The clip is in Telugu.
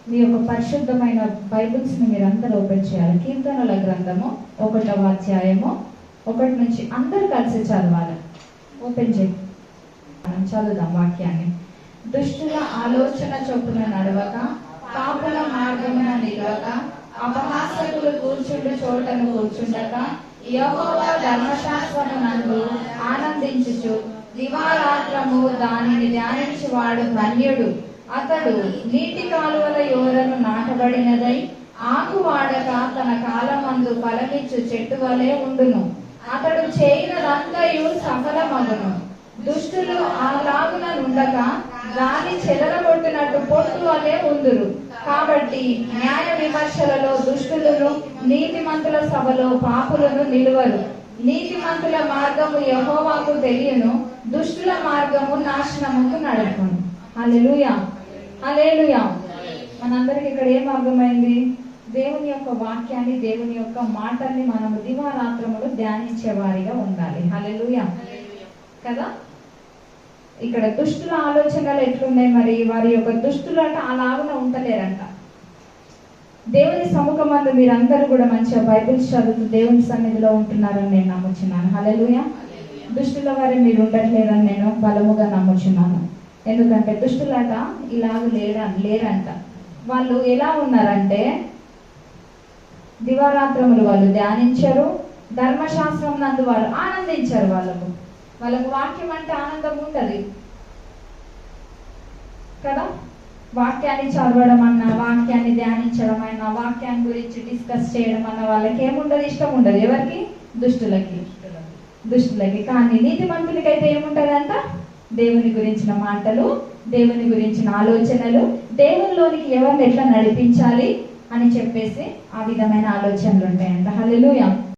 మీ యొక్క పరిశుద్ధమైన బైబిల్స్ ని మీరు అందరూ ఓపెన్ చేయాలి. కీర్తనల గ్రంథము 1వ అధ్యాయము 1 నుంచి అందరూ కలిసి చదవాలి. ఓపెన్ చేయి, మనం చదువుదాం వాక్యాన్ని. దుష్టుల ఆలోచన చొప్పున నడవక, పాపుల మార్గమున నిలవక, అపహాసకులు కూర్చుండు చోటను కూర్చుండక, యెహోవా ధర్మశాస్త్రమునందు ఆనందించుచు దివారాత్రము దానిని ధ్యానించువాడు ధన్యుడు. అతడు నీటి కాలువల యోరను నాటబడినదై ఆకు వాడక తన కాలమందు ఫలమిచ్చు చెట్టు వలె ఉండును. అతడు చేయనదంతయు సఫలమగును. దుష్టులు అలాగున నుండక గాలి చెదరగొట్టినట్టు పొట్టు వలె ఉందురు. కాబట్టి న్యాయ విమర్శలలో దుష్టులను, నీతిమంతుల సభలో పాపులను నిలువరు. నీతిమంతుల మార్గము యెహోవాకు తెలియను, దుష్టుల మార్గము నాశనముకు నడుపును. హల్లెలూయా, హల్లెలూయా. మనందరికి ఇక్కడ ఏం అర్థమైంది? దేవుని యొక్క వాక్యాన్ని, దేవుని యొక్క మాటల్ని మనము దివారాత్రములు ధ్యానించే వారిగా ఉండాలి. హల్లెలూయా కదా. ఇక్కడ దుష్టుల ఆలోచనలు ఎట్లున్నాయి మరి? వారి యొక్క దుష్టులంట అలాగున ఉంటలేరంట. దేవుని సముఖమందు మీరందరూ కూడా మంచిగా బైబిల్స్ చదువుతూ దేవుని సన్నిధిలో ఉంటున్నారని నేను నమ్ముచున్నాను. హల్లెలూయా. దుష్టుల వారి మీరు ఉండట్లేదని నేను బలముగా నమ్ముచున్నాను. ఎందుకంటే దుష్టులట ఇలాగ లేరంట. వాళ్ళు ఎలా ఉన్నారంటే దివారాత్రములు వాళ్ళు ధ్యానించరు, ధర్మశాస్త్రం నందు వాళ్ళు ఆనందించరు. వాళ్ళకు వాక్యం అంటే ఆనందం ఉండదు కదా. వాక్యాన్ని చదవడం అన్నా, వాక్యాన్ని ధ్యానించడం అన్నా, వాక్యాన్ని గురించి డిస్కస్ చేయడం అన్న వాళ్ళకి ఏముండదు, ఇష్టం ఉండదు. ఎవరికి? దుష్టులకి. కానీ నీతిమంతులకైతే ఏముంటదంట? దేవుని గురించిన మాటలు, దేవుని గురించిన ఆలోచనలు, దేవునిలోనికి ఎవరిని ఎట్లా నడిపించాలి అని చెప్పేసి ఆ విధమైన ఆలోచనలు ఉంటాయంట. హల్లెలూయా.